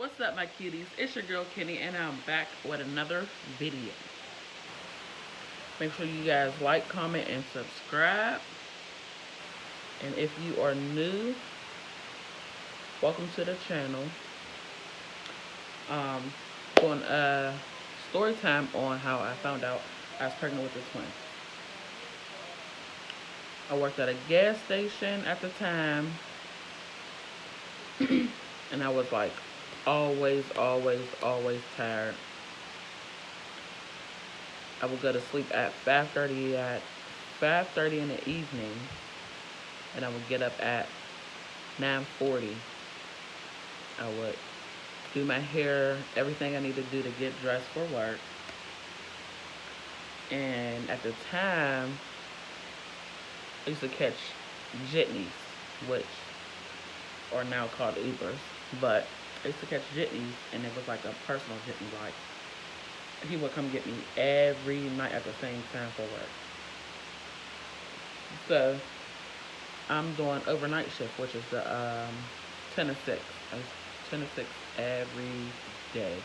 What's up, my cuties? It's your girl Kenny, and I'm back with another video. Make sure you guys like, comment, and subscribe. And if you are new, welcome to the channel. Um, Doing a story time on how I found out I was pregnant with a twin. I worked at a gas station at the time, and I was like always tired. I would go to sleep at 5:30 in the evening, and I would get up at 9:40. I would do my hair, everything I need to do to get dressed for work. And at the time, I used to catch jitneys, which are now called Ubers. But I used to catch jitneys, and it was like a personal jitney. Like, he would come get me every night at the same time for work. So I'm doing overnight shift, which is the 10 to 6. I was 10 to 6 every day.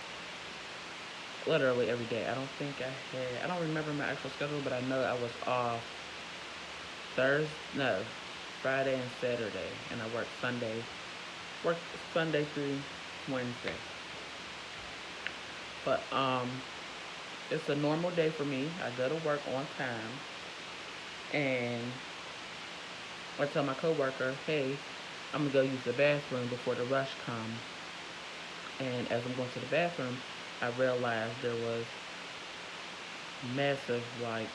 Literally every day. I don't remember my actual schedule, but I know I was off Friday and Saturday, and I worked Sunday through Wednesday. But it's a normal day for me. I go to work on time, and I tell my coworker, hey, I'm gonna go use the bathroom before the rush comes. And as I'm going to the bathroom, I realized there was massive, like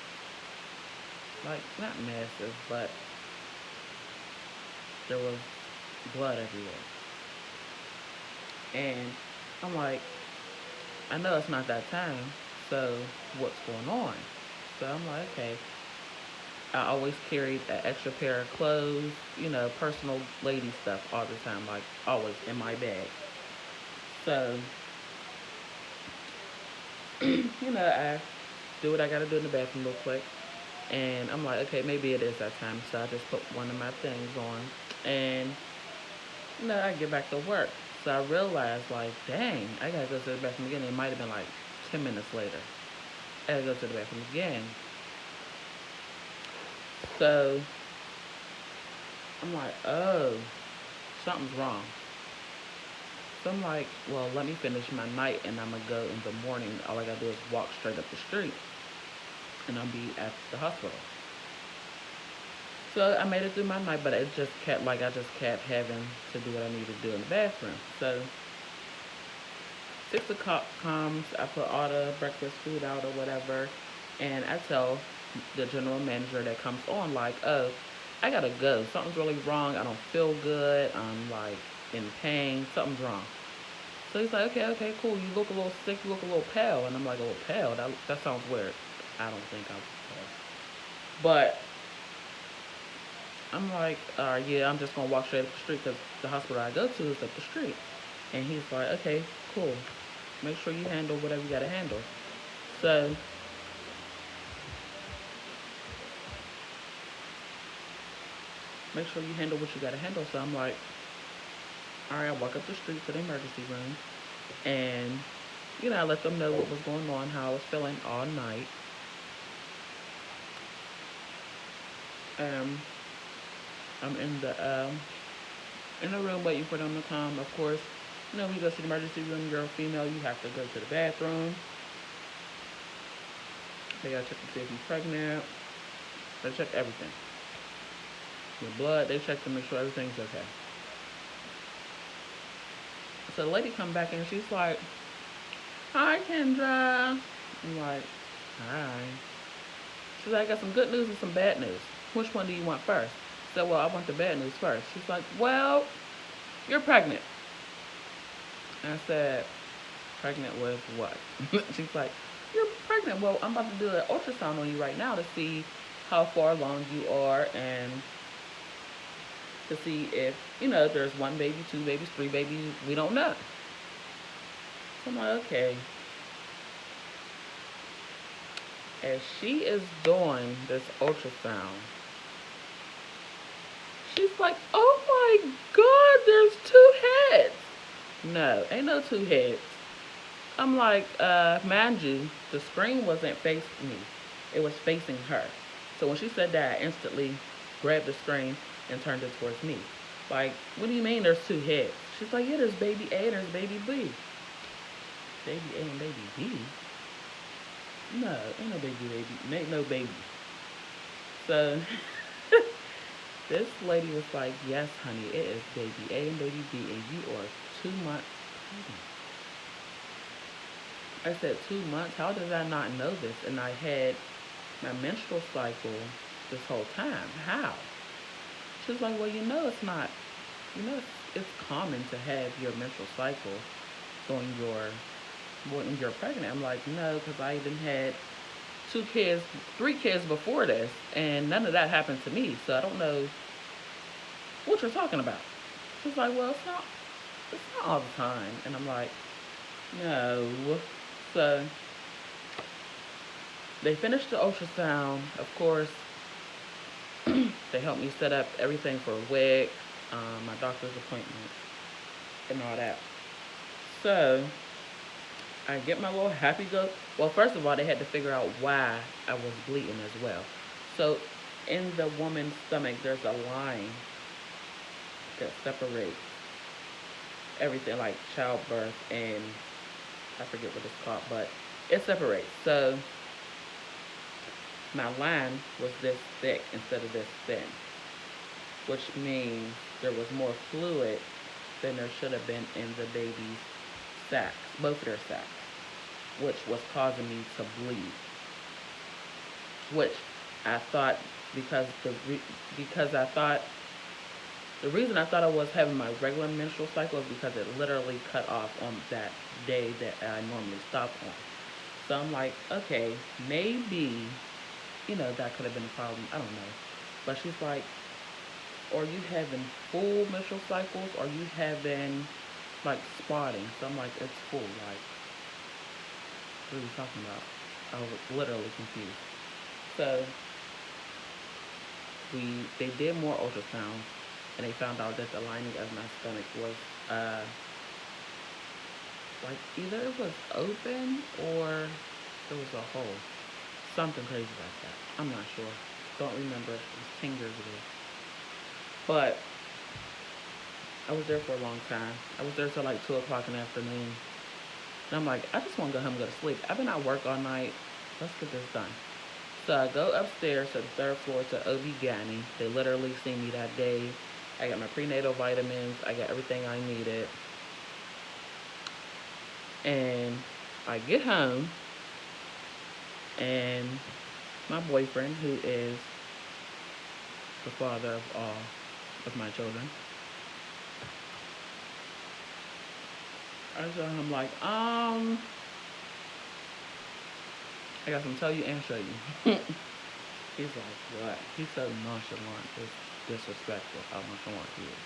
not massive, but there was blood everywhere. And I'm like, I know it's not that time, so what's going on? So I'm like, okay. I always carried an extra pair of clothes, personal lady stuff all the time, like always in my bag. So, I do what I gotta do in the bathroom real quick. And I'm like, okay, maybe it is that time. So I just put one of my things on. And, I get back to work. So I realized, like, dang, I gotta go to the bathroom again. It might have been like 10 minutes later. I gotta go to the bathroom again. So I'm like, oh, something's wrong. So I'm like, well, let me finish my night, and I'm gonna go in the morning. All I gotta do is walk straight up the street, and I'll be at the hospital. So I made it through my night, but it just kept, like, I just kept having to do what I needed to do in the bathroom. So 6 o'clock comes, I put all the breakfast food out or whatever, and I tell the general manager that comes on, like, oh, I gotta go. Something's really wrong. I don't feel good. I'm like in pain. Something's wrong. So he's like, okay, cool. You look a little sick. You look a little pale. And I'm like, a little pale? That sounds weird. I don't think I was pale. But I'm like, yeah, I'm just going to walk straight up the street because the hospital I go to is up the street. And he's like, okay, cool. Make sure you handle whatever you got to handle. So make sure you handle what you got to handle. So I'm like, all right, I walk up the street to the emergency room. And, I let them know what was going on, how I was feeling all night. I'm in the room waiting for them to come. Of course, when you go to the emergency room, you're a female, you have to go to the bathroom. They gotta check to see if you're pregnant. They check everything. Your blood, they check to make sure everything's okay. So the lady come back and she's like, hi, Kendra. I'm like, hi. She's like, I got some good news and some bad news. Which one do you want first? I said, well, I want the bad news first. She's like, well, you're pregnant. And I said, pregnant with what? She's like, you're pregnant. Well, I'm about to do an ultrasound on you right now to see how far along you are and to see if, there's 1 baby, 2 babies, 3 babies. We don't know. So I'm like, okay. As she is doing this ultrasound, she's like, oh my God, there's 2 heads. No, ain't no two heads. I'm like, mind you, the screen wasn't facing me. It was facing her. So when she said that, I instantly grabbed the screen and turned it towards me. Like, what do you mean there's two heads? She's like, yeah, there's baby A and there's baby B. Baby A and baby B? No, ain't no ain't no baby. So this lady was like, yes, honey, it is baby A and baby B, and you are 2 months pregnant. I said, 2 months? How did I not know this? And I had my menstrual cycle this whole time. How? She was like, well, it's not, it's common to have your menstrual cycle during when you're pregnant. I'm like, no, because I even had 2 kids, 3 kids before this, and none of that happened to me. So I don't know what you're talking about. She's like, well, it's not all the time. And I'm like, no. So they finished the ultrasound. Of course, they helped me set up everything for a wig, my doctor's appointment, and all that. So I get my little happy go. Well, first of all, they had to figure out why I was bleeding as well. So in the woman's stomach, there's a line that separates everything like childbirth and I forget what it's called, but it separates. So my line was this thick instead of this thin, which means there was more fluid than there should have been in the baby's sacks, both of their sacks, which was causing me to bleed. Which I thought because I thought the reason I thought I was having my regular menstrual cycle is because it literally cut off on that day that I normally stop on. So I'm like, okay, maybe that could have been a problem. I don't know. But she's like, are you having full menstrual cycles? Or are you having like spotting? So I'm like, it's full. Like, what are you talking about? I was literally confused. So they did more ultrasounds and they found out that the lining of my stomach was like either it was open or there was a hole. Something crazy like that. I'm not sure. Don't remember. It was 10 years ago. But I was there for a long time. I was there till like 2 o'clock in the afternoon. And I'm like, I just want to go home and go to sleep. I've been at work all night. Let's get this done. So I go upstairs to the third floor to OB-GYN. They literally seen me that day. I got my prenatal vitamins. I got everything I needed. And I get home and my boyfriend, who is the father of all of my children, I tell him like, I got some tell you and show you. He's like, what? He's so nonchalant. It's disrespectful how nonchalant he is.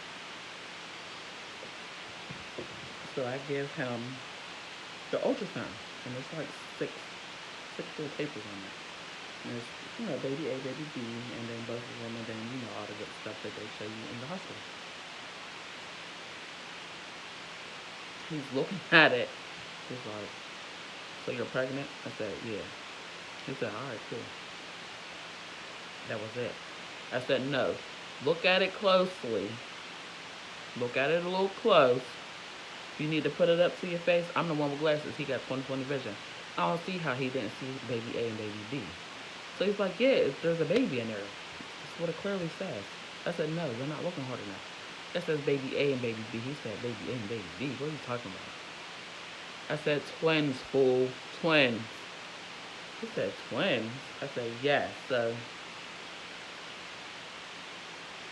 So I give him the ultrasound, and it's like six little papers on it. And it's, baby A, baby B, and then both of them, and then, all the good stuff that they show you in the hospital. He's looking at it. He's like, so you're pregnant? I said, yeah. He said, all right, cool. That was it. I said, no. Look at it closely. Look at it a little close. If you need to put it up to your face, I'm the one with glasses. He got 20/20 vision. I don't see how he didn't see baby A and baby B. So he's like, yeah, there's a baby in there. That's what it clearly says. I said, no, you're not looking hard enough. It says baby A and baby B. He said baby A and baby B. What are you talking about? I said, twins, fool. Twins. He said, twins? I said, yes. So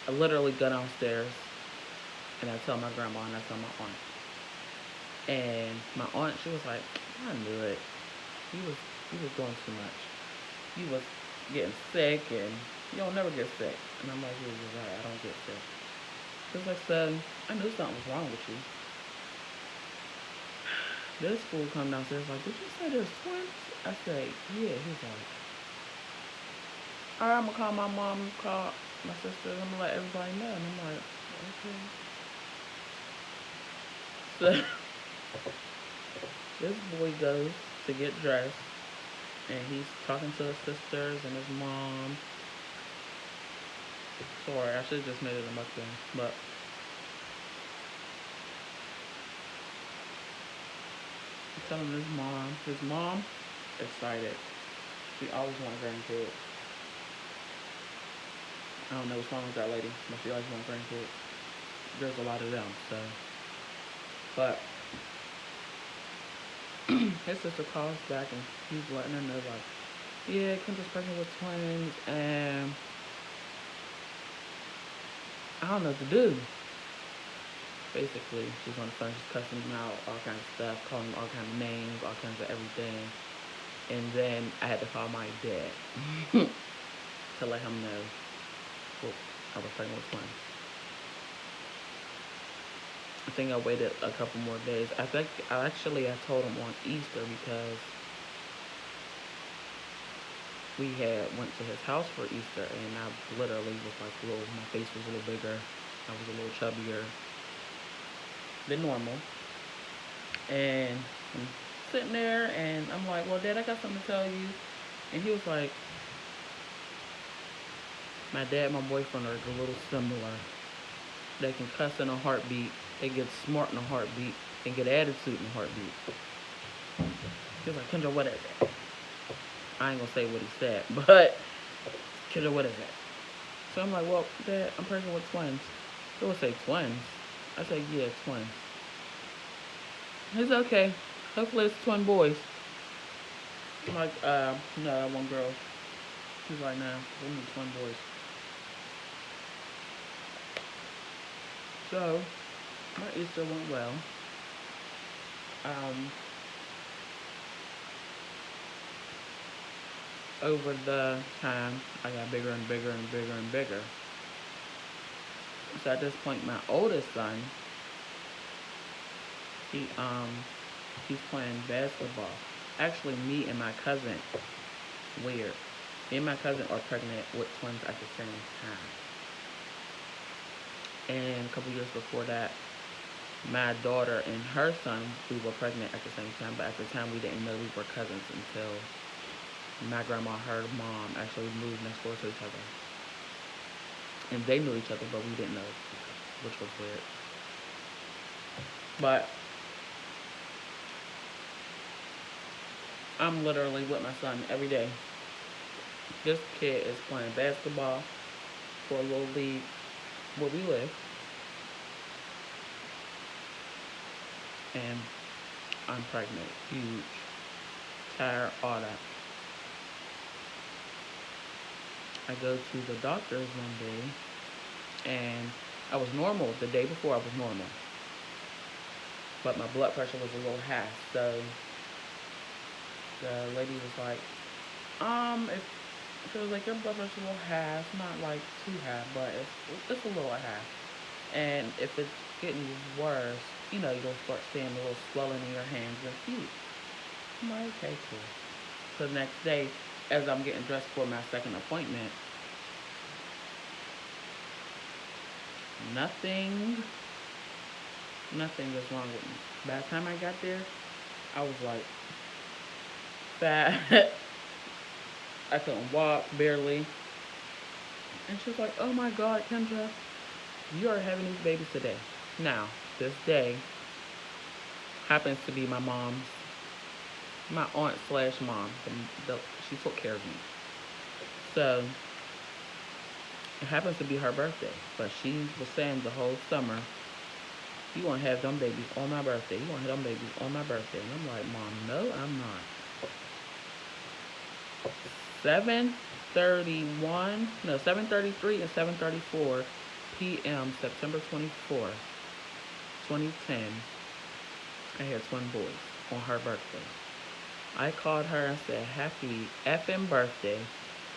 I literally go downstairs and I tell my grandma and I tell my aunt. And my aunt, she was like, I knew it. You was doing too much. You was getting sick and you don't never get sick. And I'm like, yeah, you're right, I don't get sick. Because I said, I knew something was wrong with you. This fool come downstairs like, did you say there's twins? I said, yeah. He's like, all right, I'm going to call my mom, call my sister, I'm going to let everybody know. And I'm like, okay. So this boy goes to get dressed, and he's talking to his sisters and his mom. Sorry, I should have just made it a mukbang, but he's telling his mom. His mom excited. She always wants grandkids. I don't know what's wrong with that lady, but she always wants grandkids. There's a lot of them, so. But his sister calls back and he's letting her know, like, yeah, Kendra's pregnant with twins, and I don't know what to do. Basically, she's on the phone, she's cussing him out, all kinds of stuff, calling him all kinds of names, all kinds of everything. And then I had to call my dad to let him know, well, I was pregnant with twins. I think I waited a couple more days. I think I told him on Easter because we had went to his house for Easter, and I literally was like my face was a little bigger, I was a little chubbier than normal, and I'm sitting there, and I'm like, well, Dad, I got something to tell you, and he was like, my dad and my boyfriend are a little similar. They can cuss in a heartbeat, they get smart in a heartbeat, and get attitude in a heartbeat. He was like, Kendra, what is it? I ain't gonna say what he said, but Kendra, what is it? So I'm like, well, Dad, I'm pregnant with twins. He would say twins. I said, yeah, twins. He's okay. Hopefully it's twin boys. I'm like, no, one girl. He's like, no, we need twin boys. So my Easter went well. Over the time, I got bigger and bigger and bigger and bigger. So at this point, my oldest son, he he's playing basketball. Actually, me and my cousin, weird. Me and my cousin are pregnant with twins at the same time. And a couple years before that, my daughter and her son, we were pregnant at the same time. But at the time, we didn't know we were cousins until my grandma, her mom, actually moved next door to each other. And they knew each other, but we didn't know, which was weird. But I'm literally with my son every day. This kid is playing basketball for a little league where we live. And I'm pregnant. Huge. Tired, all that. I go to the doctor's one day, and I was normal. The day before, I was normal. But my blood pressure was a little high. So the lady was like, if she was like, your blood pressure's a little high. It's not like too high, but it's a little high. And if it's getting worse, you'll start seeing a little swelling in your hands and feet. I'm like, okay, cool. So the next day, as I'm getting dressed for my second appointment, nothing is wrong with me. By the time I got there, I was like fat. I couldn't walk, barely. And she was like, oh my God, Kendra, you are having these babies today. Now, this day happens to be my aunt slash mom. She took care of me. So, it happens to be her birthday. But she was saying the whole summer, you want to have them babies on my birthday. You want to have them babies on my birthday. And I'm like, Mom, no, I'm not. 7:33 and 7:34 p.m. September 24th, 2010, I had twin boys on her birthday. I called her and said, happy effing birthday.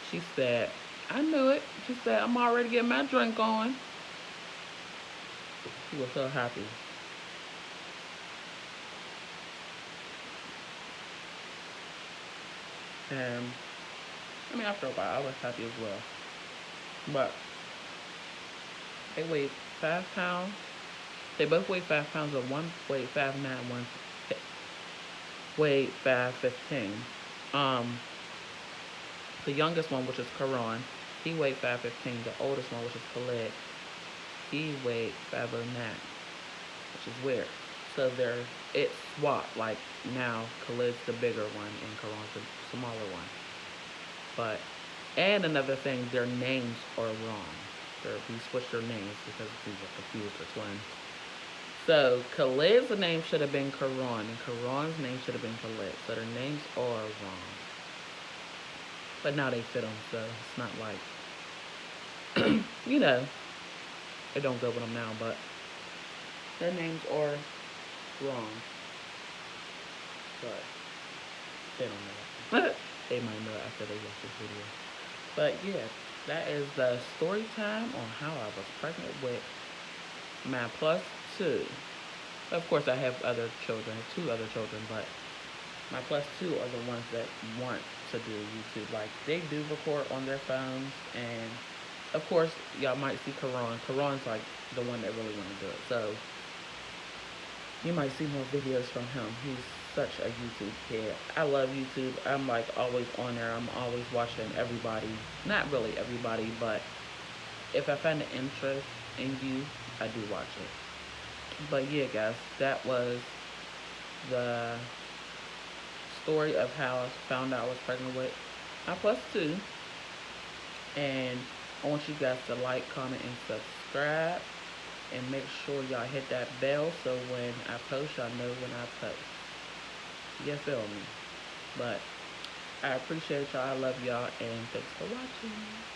She said, I knew it. She said, I'm already getting my drink on. She was so happy. And after a while, I was happy as well. But they weighed 5 pounds They both weigh 5 pounds, but one weighed 5'9", one weighed 5'15". Um, the youngest one, which is Karan, he weighed 5'15". The oldest one, which is Khalid, he weighed 5'09", which is weird. So it's swapped. Like now, Khalid's the bigger one and Karan's the smaller one. But and another thing, their names are wrong. We switched their names because we were confused which one. So Khalid's name should have been Karan, and Karan's name should have been Khalid. So their names are wrong. But now they fit them, so it's not like you know, it don't go with them now. But their names are wrong. But they don't know. They might know after they watch this video. But yeah, that is the story time on how I was pregnant with my plus two. Of course, I have other children, 2 other children, but my plus two are the ones that want to do YouTube. Like, they do record on their phones, and of course, y'all might see Karan. Karan's like the one that really want to do it. So, you might see more videos from him. He's such a YouTube kid. I love YouTube. I'm like always on there. I'm always watching everybody. Not really everybody, but if I find an interest in you, I do watch it. But yeah, guys, that was the story of how I found out I was pregnant with my plus two. And I want you guys to like, comment, and subscribe. And make sure y'all hit that bell so when I post, y'all know when I post. You feel me? But I appreciate y'all. I love y'all. And thanks for watching.